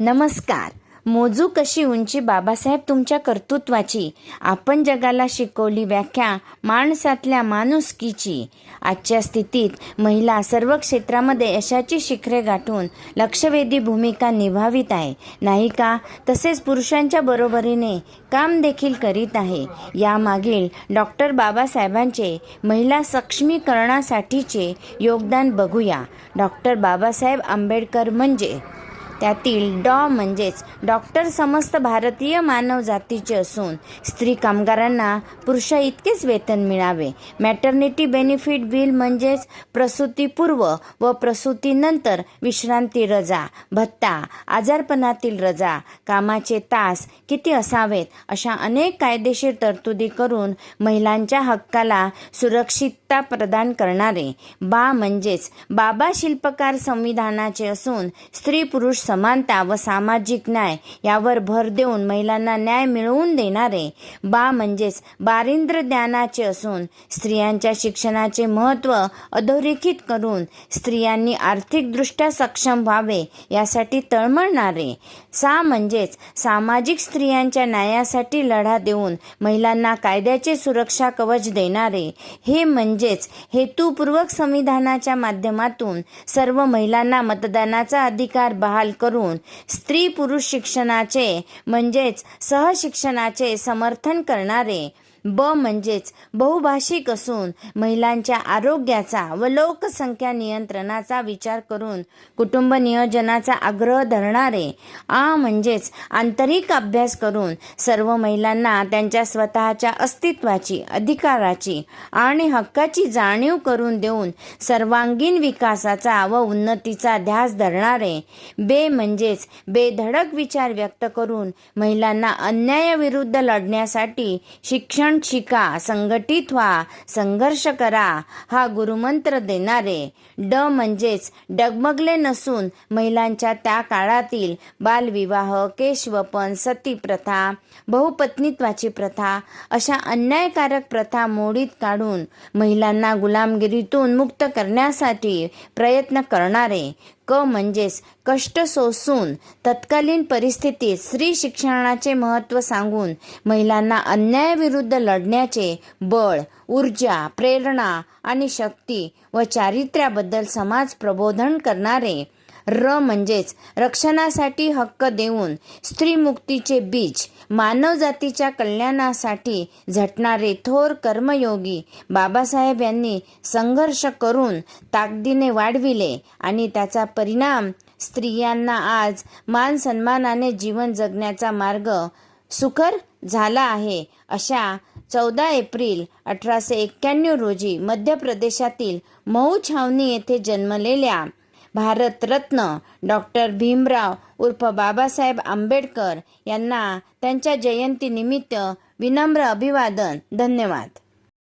नमस्कार. मोजू कशी उंची बाबासाहेब तुमच्या कर्तृत्वाची, आपण जगाला शिकवली व्याख्या माणसातल्या माणुसकीची. आजच्या स्थितीत महिला सर्व क्षेत्रामध्ये यशाची शिखरे गाठून लक्षवेधी भूमिका निभावित आहे, नाही का? तसेच पुरुषांच्या बरोबरीने काम देखील करीत आहे. यामागील डॉक्टर बाबासाहेबांचे महिला सक्षमीकरणासाठीचे योगदान बघूया. डॉक्टर बाबासाहेब आंबेडकर म्हणजे त्यातील डॉ म्हणजेच डॉक्टर समस्त भारतीय मानव जातीचे असून स्त्री कामगारांना पुरुषा इतकेच वेतन मिळावे. मॅटर्निटी बेनिफिट बिल म्हणजेच प्रसूतीपूर्व व प्रसूतीनंतर विश्रांती रजा, भत्ता, आजारपणातील रजा, कामाचे तास किती असावेत अशा अनेक कायदेशीर तरतुदी करून महिलांच्या हक्काला सुरक्षितता प्रदान करणारे. बा म्हणजेच बाबा शिल्पकार संविधानाचे असून स्त्री पुरुष समानता व सामाजिक न्याय यावर भर देऊन महिलांना न्याय मिळवून देणारे. बा म्हणजेच बारिंद्र ज्ञानाचे असून स्त्रियांच्या शिक्षणाचे महत्त्व अधोरेखित करून स्त्रियांनी आर्थिकदृष्ट्या सक्षम व्हावे यासाठी तळमळणारे. सा म्हणजेच सामाजिक स्त्रियांच्या न्यायासाठी लढा देऊन महिलांना कायद्याचे सुरक्षा कवच देणारे. हे म्हणजेच हेतुपूर्वक संविधानाच्या माध्यमातून सर्व महिलांना मतदानाचा अधिकार बहाल करून स्त्री पुरुष शिक्षणाचे म्हणजेच सहशिक्षणाचे समर्थन करणारे. ब म्हणजेच बहुभाषिक असून महिलांच्या आरोग्याचा व लोकसंख्या नियंत्रणाचा विचार करून कुटुंब नियोजनाचा आग्रह धरणारे. आ म्हणजेच आंतरिक अभ्यास करून सर्व महिलांना त्यांच्या स्वतःच्या अस्तित्वाची, अधिकाराची आणि हक्काची जाणीव करून देऊन सर्वांगीण विकासाचा व उन्नतीचा ध्यास धरणारे. बे म्हणजेच बेधडक विचार व्यक्त करून महिलांना अन्यायाविरुद्ध लढण्यासाठी शिक्षण शिका, संघटित व्हा, संघर्ष करा हा गुरुमंत्र देणारे. ड म्हणजेच डगमगले नसून महिलांच्या त्या काळातील बालविवाह, केशवपन, सतीप्रथा, बहुपत्नीत्वाची प्रथा अशा अन्यायकारक प्रथा मोडीत काढून महिलांना गुलामगिरीतून मुक्त करण्यासाठी प्रयत्न करणारे. क म्हणजेच कष्ट सोसून तत्कालीन परिस्थितीत स्त्री शिक्षणाचे महत्त्व सांगून महिलांना अन्यायाविरुद्ध लढण्याचे बळ, ऊर्जा, प्रेरणा आणि शक्ती व चारित्र्याबद्दल समाज प्रबोधन करणारे. र म्हणजेच रक्षणासाठी हक्क देऊन स्त्रीमुक्तीचे बीज, मानवजातीच्या कल्याणासाठी झटणारे थोर कर्मयोगी बाबासाहेब यांनी संघर्ष करून ताकदीने वाढविले आणि त्याचा परिणाम स्त्रियांना आज मान सन्मानाने जीवन जगण्याचा मार्ग सुकर झाला आहे. अशा 14 एप्रिल 1891 रोजी मध्य प्रदेशातील मऊ छावणी येथे जन्मलेल्या भारतरत्न डॉक्टर भीमराव उर्फ बाबासाहेब आंबेडकर यांना त्यांच्या जयंतीनिमित्त विनम्र अभिवादन. धन्यवाद.